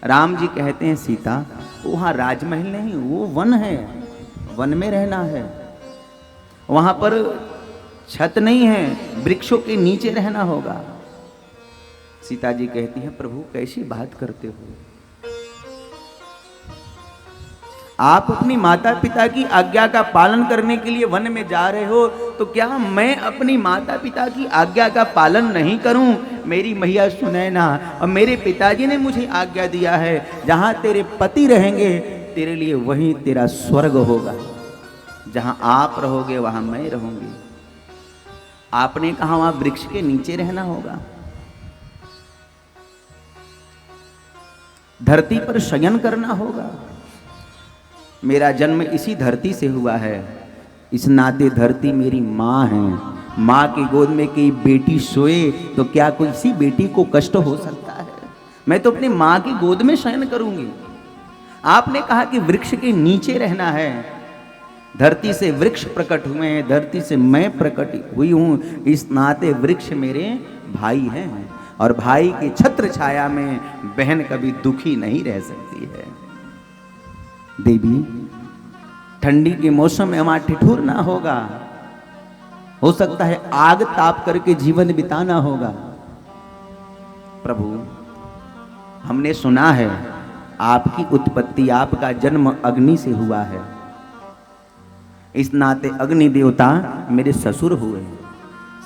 राम जी कहते हैं, सीता वहाँ राजमहल नहीं, वो वन है, वन में रहना है। वहां पर छत नहीं है, वृक्षों के नीचे रहना होगा। सीता जी कहती हैं, प्रभु कैसी बात करते हो? आप अपनी माता पिता की आज्ञा का पालन करने के लिए वन में जा रहे हो, तो क्या मैं अपनी माता पिता की आज्ञा का पालन नहीं करूं? मेरी मैया सुनैना और मेरे पिताजी ने मुझे आज्ञा दिया है, जहां तेरे पति रहेंगे तेरे लिए वहीं तेरा स्वर्ग होगा। जहां आप रहोगे वहां मैं रहूंगी। आपने कहा वहां वृक्ष के नीचे रहना होगा। धरती पर शयन करना होगा। मेरा जन्म इसी धरती से हुआ है, इस नाते धरती मेरी माँ है। माँ की गोद में कोई बेटी सोए तो क्या कोई इसी बेटी को कष्ट हो सकता है? मैं तो अपनी माँ की गोद में शयन करूंगी। आपने कहा कि वृक्ष के नीचे रहना है। धरती से वृक्ष प्रकट हुए हैं, धरती से मैं प्रकट हुई हूं, इस नाते वृक्ष मेरे भाई हैं और भाई की छत्र छाया में बहन कभी दुखी नहीं रह सकती है। देवी ठंडी के मौसम में हमारा ठिठुरना होगा, हो सकता है आग ताप करके जीवन बिताना होगा। प्रभु हमने सुना है आपकी उत्पत्ति, आपका जन्म अग्नि से हुआ है। इस नाते अग्नि देवता मेरे ससुर हुए।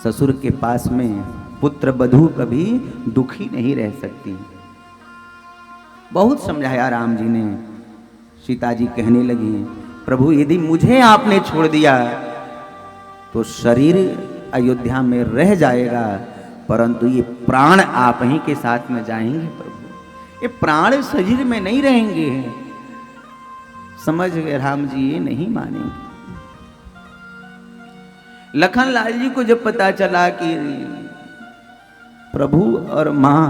ससुर के पास में पुत्र वधू कभी दुखी नहीं रह सकती। बहुत समझाया राम जी ने। सीता जी कहने लगी, प्रभु यदि मुझे आपने छोड़ दिया तो शरीर अयोध्या में रह जाएगा, परंतु ये प्राण आप ही के साथ में जाएंगे। प्रभु ये प्राण शरीर में नहीं रहेंगे। समझ गए राम जी, ये नहीं मानेंगे। लखन लाल जी को जब पता चला कि प्रभु और मां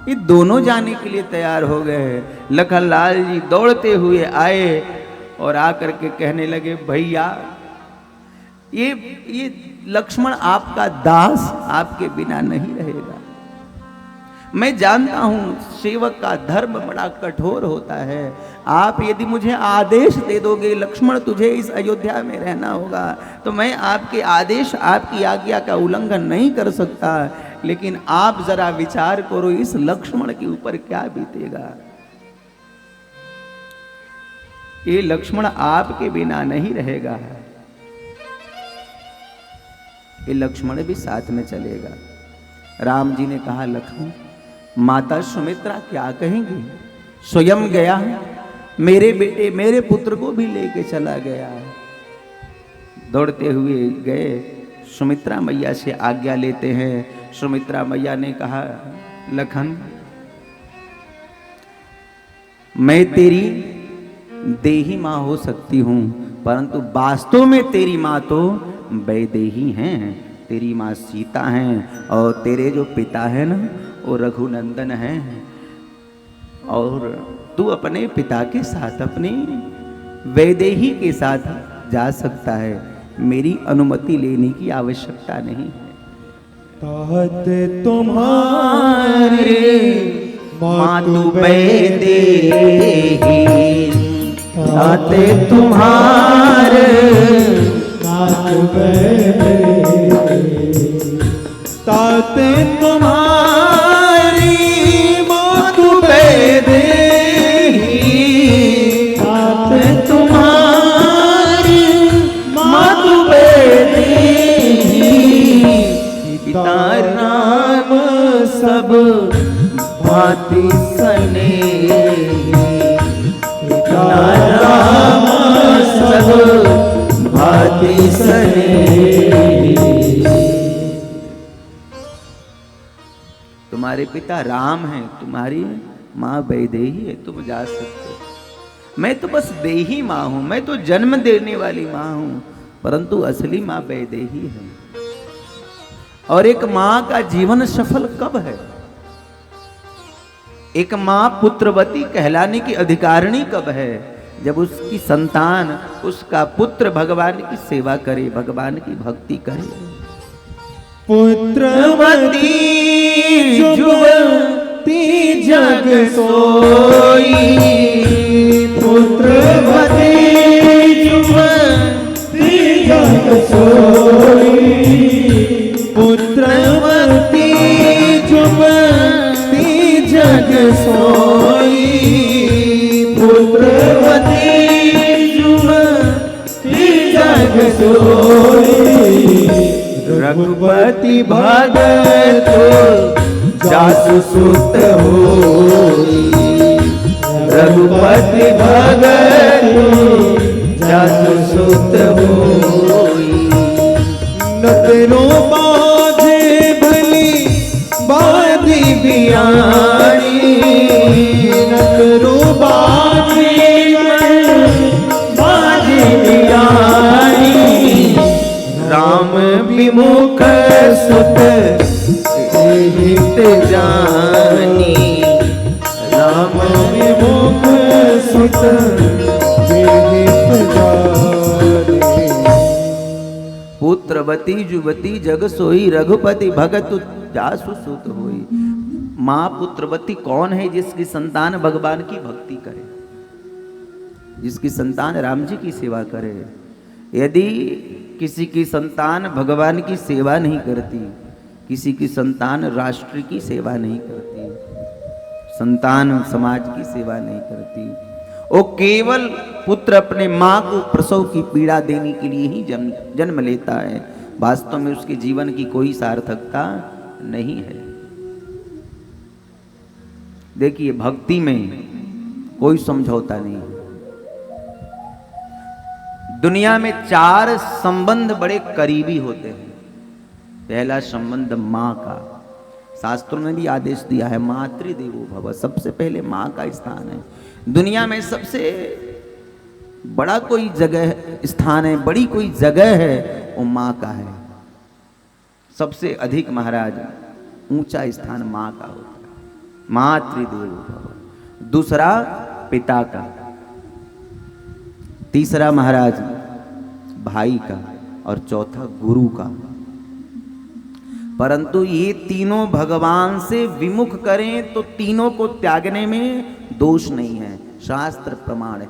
ये दोनों जाने के लिए तैयार हो गए, लखन लाल जी दौड़ते हुए आए और आकर के कहने लगे, भैया ये लक्ष्मण आपका दास आपके बिना नहीं रहेगा। मैं जानता हूं सेवक का धर्म बड़ा कठोर होता है। आप यदि मुझे आदेश दे दोगे लक्ष्मण तुझे इस अयोध्या में रहना होगा, तो मैं आपके आदेश आपकी आज्ञा का उल्लंघन नहीं कर सकता। लेकिन आप जरा विचार करो इस लक्ष्मण के ऊपर क्या बीतेगा। ये लक्ष्मण आपके बिना नहीं रहेगा, ये लक्ष्मण भी साथ में चलेगा। राम जी ने कहा, लक्ष्मण माता सुमित्रा क्या कहेंगी? स्वयं गया, मेरे बेटे मेरे पुत्र को भी लेके चला गया। दौड़ते हुए गए, सुमित्रा मैया से आज्ञा लेते हैं। सुमित्रा मैया ने कहा, लखन मैं तेरी देही माँ हो सकती हूँ, परंतु वास्तव में तेरी माँ तो वैदेही हैं। तेरी माँ सीता हैं और तेरे जो पिता है ना वो रघुनंदन हैं। और तू अपने पिता के साथ अपनी वैदेही के साथ जा सकता है, मेरी अनुमति लेने की आवश्यकता नहीं है। तात तुम्हारे मातु वैदेही, तात तुम्हारे ताते तुम्हारी मौत बेदेही, ताते तुम्हारी मौत बेदेही, पिता राम सब भांति सनेही, पिता राम सब भांति सनेही। तुम्हारे पिता राम हैं, तुम्हारी माँ वैदेही है, तुम जा सकते हो। मैं तो बस देही माँ हूं, मैं तो जन्म देने वाली माँ हूं, परंतु असली माँ वैदेही है। और एक माँ का जीवन सफल कब है? एक माँ पुत्रवती कहलाने की अधिकारिणी कब है? जब उसकी संतान, उसका पुत्र भगवान की सेवा करे, भगवान की भक्ति करे। पुत्रवती जुवती जग सोई, पुत्रवती जुवती जग सोई, पुत्रवती जुवती जग सोई, पुत्रवती जुवती जग सोई। रघुपति भगत जासु सुत होई, रघुपति भगत जासु सुत होई। नतरो बाजे भली बाधी बियाणी, नतरो बाजे बाधी बियाणी, राम विमुख सुत हित जानी, राम विमुख सुत हित जानी। पुत्रवती जुवती जग सोई, रघुपति भगत जासु सुत होई। माँ पुत्रवती कौन है? जिसकी संतान भगवान की भक्ति करे, जिसकी संतान राम जी की सेवा करे। यदि किसी की संतान भगवान की सेवा नहीं करती, किसी की संतान राष्ट्र की सेवा नहीं करती, संतान समाज की सेवा नहीं करती, वो केवल पुत्र अपने माँ को प्रसव की पीड़ा देने के लिए ही जन्म लेता है। वास्तव में उसके जीवन की कोई सार्थकता नहीं है। देखिए, भक्ति में कोई समझौता नहीं है। दुनिया में 4 संबंध बड़े करीबी होते हैं। पहला संबंध माँ का, शास्त्रों ने भी आदेश दिया है, मातृदेवो भव। सबसे पहले माँ का स्थान है। दुनिया में सबसे बड़ा कोई जगह स्थान है, बड़ी कोई जगह है, वो माँ का है। सबसे अधिक महाराज ऊंचा स्थान माँ का होता है, मातृदेवो भव। दूसरा पिता का, तीसरा महाराज भाई का, और चौथा गुरु का। परंतु ये तीनों भगवान से विमुख करें तो तीनों को त्यागने में दोष नहीं है, शास्त्र प्रमाण है।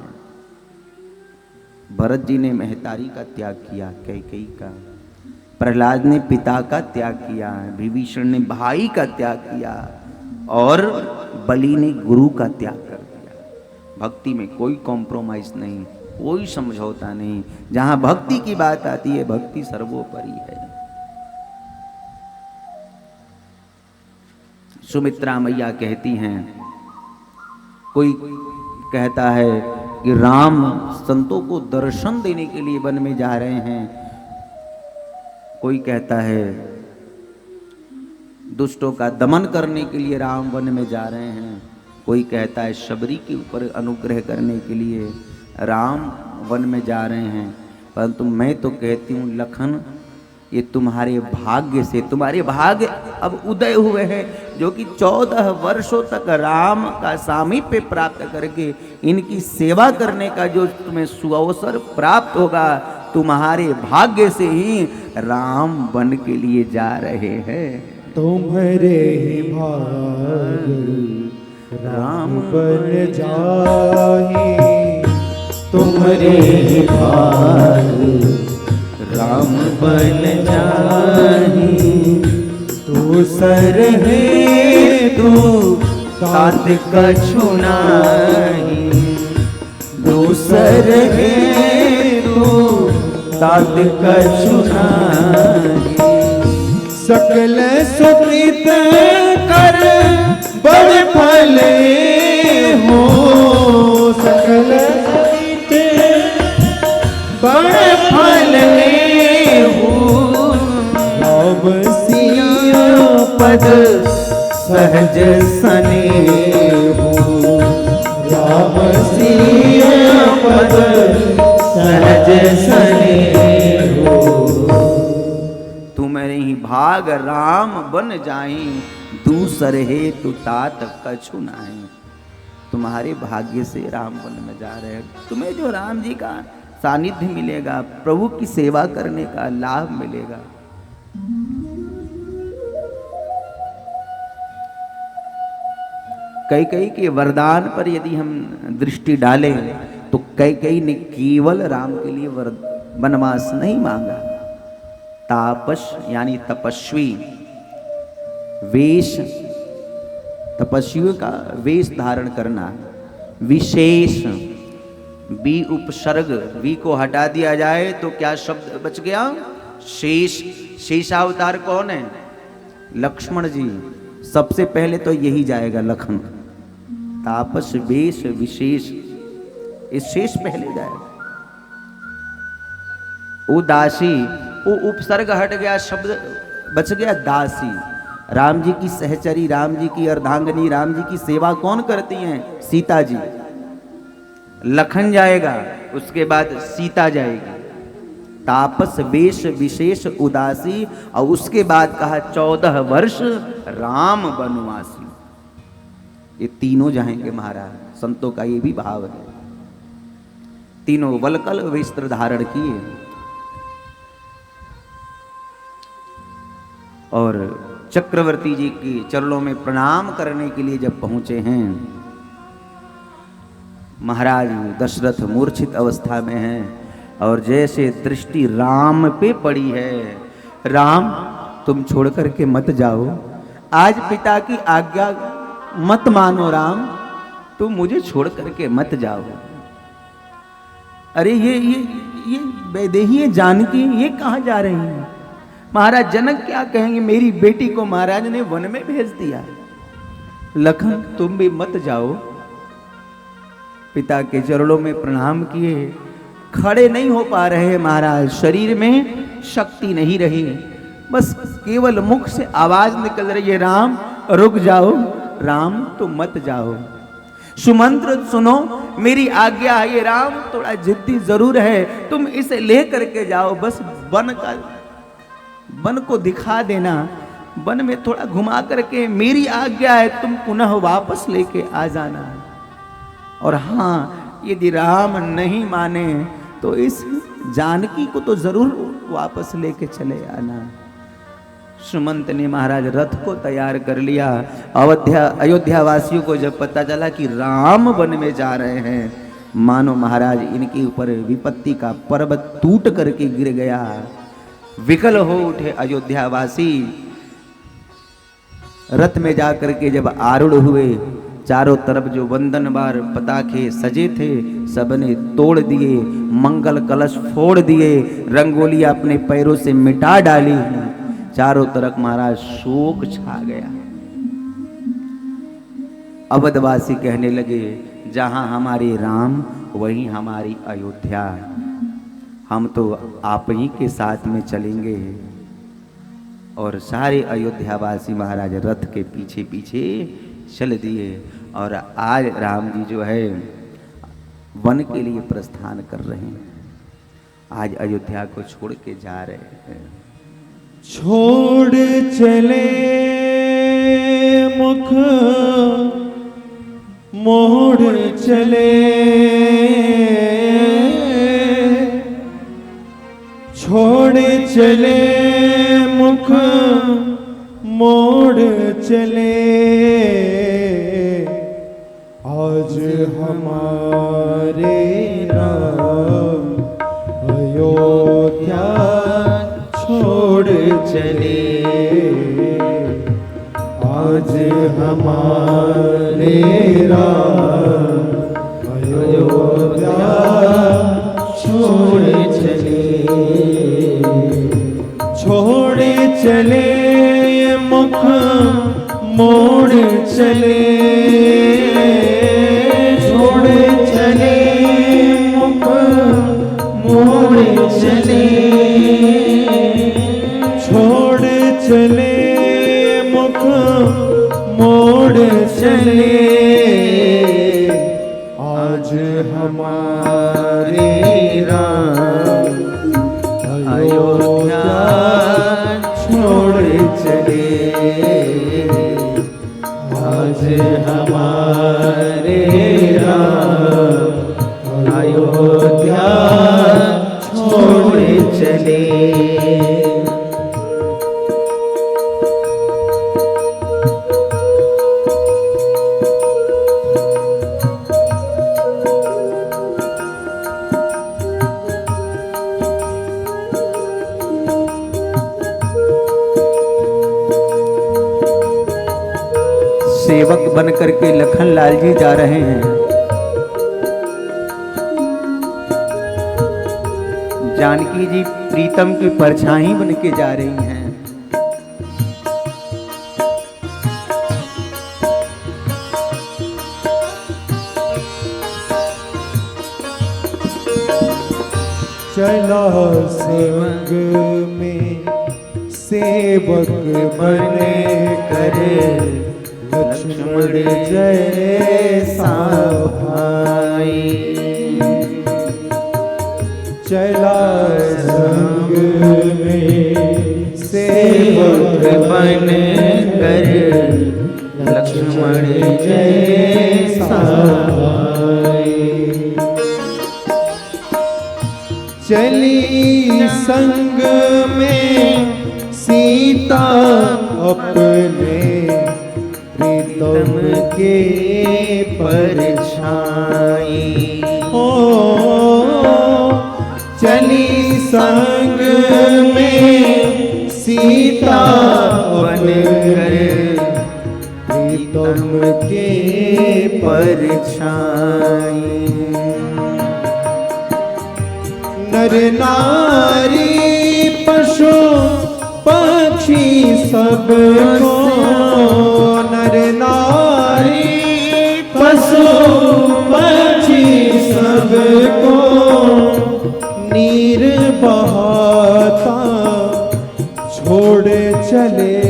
भरत जी ने महतारी का त्याग किया, कैकेयी का। प्रहलाद ने पिता का त्याग किया, विभीषण ने भाई का त्याग किया, और बलि ने गुरु का त्याग कर दिया। भक्ति में कोई कॉम्प्रोमाइज नहीं, कोई समझौता नहीं। जहां भक्ति की बात आती है, भक्ति सर्वोपरि है। सुमित्रा मैया कहती हैं, कोई कहता है कि राम संतों को दर्शन देने के लिए वन में जा रहे हैं, कोई कहता है दुष्टों का दमन करने के लिए राम वन में जा रहे हैं, कोई कहता है शबरी के ऊपर अनुग्रह करने के लिए राम वन में जा रहे हैं। परंतु मैं तो कहती हूँ लखन, ये तुम्हारे भाग्य से, तुम्हारे भाग्य अब उदय हुए हैं, जो कि 14 वर्षों तक राम का सामीप्य प्राप्त करके इनकी सेवा करने का जो तुम्हें सुअवसर प्राप्त होगा, तुम्हारे भाग्य से ही राम वन के लिए जा रहे हैं। तुम्हारे ही भाग राम बन जाए, तुम्हारे ही भाग राम बन जाही। दूसर है तू तात कछु नाही, दूसर है तू तात कछु नाही। सकल सुकृत कर बड़ फल हो, सकल सुकृत बड़ फल हो। राम सिया पद सहज सने हो, राम सिया पद सहज सने हो। तुम्हारे ही भाग राम बन जाई, दूसर हे तु तात कछु नाही। तुम्हारे भाग्य से राम वन में जा रहे हैं, तुम्हें जो राम जी का सानिध्य मिलेगा, प्रभु की सेवा करने का लाभ मिलेगा। कैकेयी के वरदान पर यदि हम दृष्टि डालें तो कैकेयी ने केवल राम के लिए वनवास नहीं मांगा। तापस यानी तपस्वी, वेश, तपस्वियों का वेश धारण करना। विशेष, बी उपसर्ग, वी को हटा दिया जाए तो क्या शब्द बच गया? शेष। शेषावतार कौन है? लक्ष्मण जी। सबसे पहले तो यही जाएगा लखन। तापस, वेश, विशेष, इस शेष पहले जाएगा। उदासी, वो उपसर्ग हट गया, शब्द बच गया दासी। राम जी की सहचरी, राम जी की अर्धांगनी, राम जी की सेवा कौन करती हैं? सीता जी। लखन जाएगा, उसके बाद सीता जाएगी। तापस, वेश, विशेष, उदासी, और उसके बाद कहा 14 वर्ष राम वनवासी। ये तीनों जाएंगे महाराज। संतों का ये भी भाव है। तीनों वलकल वस्त्र धारण किए और चक्रवर्ती जी के चरणों में प्रणाम करने के लिए जब पहुंचे हैं, महाराज दशरथ मूर्छित अवस्था में हैं और जैसे दृष्टि राम पे पड़ी है, राम तुम छोड़ करके मत जाओ, आज पिता की आज्ञा मत मानो राम, तुम मुझे छोड़ करके मत जाओ। अरे ये वैदेही जानकी ये कहाँ जा रही हैं? महाराज जनक क्या कहेंगे? मेरी बेटी को महाराज ने वन में भेज दिया। लखन तुम भी मत जाओ। पिता के चरणों में प्रणाम किए, खड़े नहीं हो पा रहे महाराज, शरीर में शक्ति नहीं रही, बस केवल मुख से आवाज निकल रही है, राम रुक जाओ, राम तुम मत जाओ, सुमंत्र सुनो, मेरी आज्ञा है। ये राम थोड़ा जिद्दी जरूर है, तुम इसे ले करके जाओ, बस वन को दिखा देना, वन में थोड़ा घुमा करके, मेरी आज्ञा है, तुम पुनः वापस लेके आ जाना। और हाँ, यदि राम नहीं माने तो इस जानकी को तो जरूर वापस लेके चले आना। सुमंत ने महाराज रथ को तैयार कर लिया। अयोध्या वासियों को जब पता चला कि राम वन में जा रहे हैं, मानो महाराज इनके ऊपर विपत्ति का पर्वत टूट करके गिर गया। विकल हो उठे अयोध्यावासी। रथ में जाकर के जब आरूढ़ हुए, चारों तरफ जो वंदनवार पताखे सजे थे सबने तोड़ दिए, मंगल कलश फोड़ दिए, रंगोलियां अपने पैरों से मिटा डाली। चारों तरफ महाराज शोक छा गया। अवधवासी कहने लगे, जहां हमारे राम वहीं हमारी अयोध्या, हम तो आप ही के साथ में चलेंगे। और सारे अयोध्यावासी महाराज रथ के पीछे पीछे चल दिए और आज राम जी जो है वन के लिए प्रस्थान कर रहे हैं, आज अयोध्या को छोड़ के जा रहे हैं। छोड़ चले मुख मोड़ चले, छोड़ चले मुख मोड़ चले, आज हमारे राम अयोध्या छोड़ चले, छोड़ चले मुख मोड़ चले, छोड़ चले मुख मोड़ चले, छोड़ चले मुख मोड़ चले। आज हमारे राम अयोध्या छोड़ चले, आज हमारे राम अयोध्या छोड़ चले। सेवक बन करके लखन लाल जी जा रहे हैं। जानकी जी प्रीतम की परछाई बन के जा रही हैं। चला संग में सेवक बने करे, लक्ष्मण जैसा भाई। चला संग में सेवक बन कर लक्ष्मण जैसा भाई। चली संग में सीता अपने प्रीतम के परछाई। हो चली संग में सीता बनकर प्रीतम के परछाई। नर नारी पशु पक्षी सबको, नर नारी पशु पक्षी सबको नीर बहाता छोड़ चले।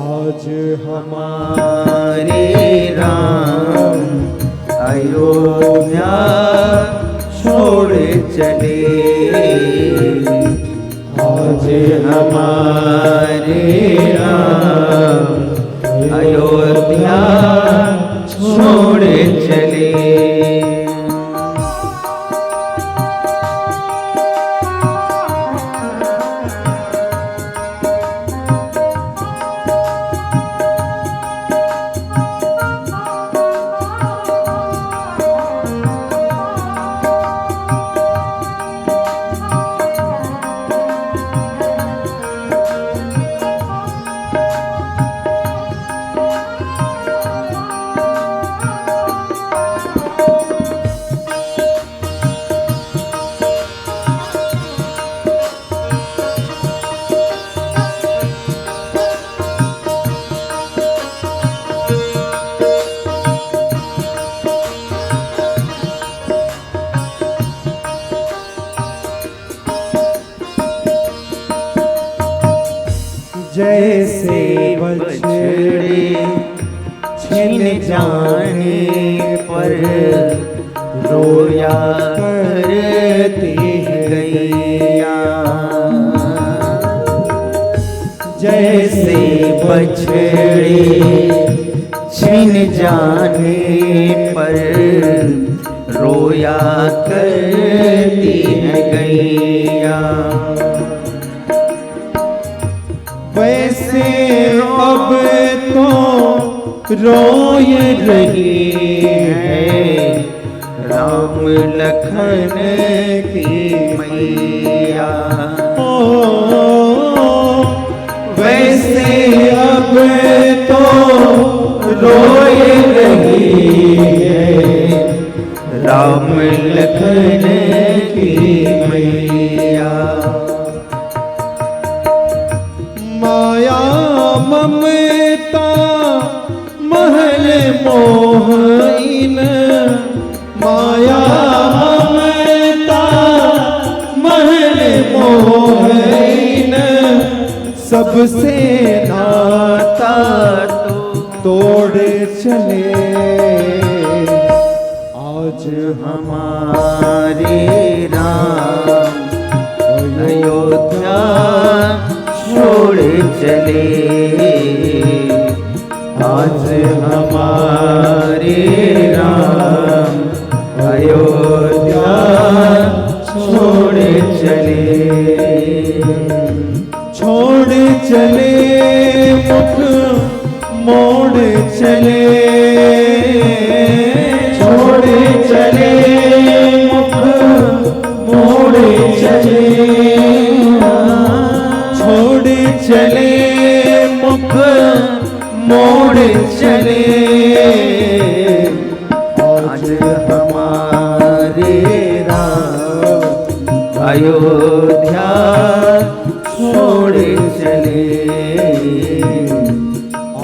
आज हमारे राम अयोध्या छोड़ चले, आज हमारे राम अयोध्या छोड़ चले। जैसे बछड़े छिन जाने पर रोया करती गैया, जैसे बछड़े छिन जाने पर रोया करती गैया, वैसे अब तो रोय रही है राम लखन की मैया। वैसे अब तो रोय रही है राम लखन की मैया। माया ममता महल मोहन, माया ममता महल मोहन, सबसे नाता तोड़ चले आज हमारे राम अयोध्या छोड़ चले, आज हमारे राम अयोध्या छोड़ चले। छोड़ चले मुख मोड़ चले, छोड़ चले मुख मोड़ चले, छोड़ चले मुख मोड़ चले, आज हमारे राम अयोध्या छोड़ चले,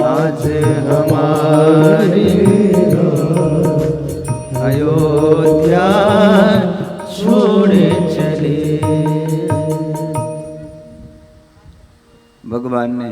आज हमारे राम अयोध्या छोड़ चले। भगवान ने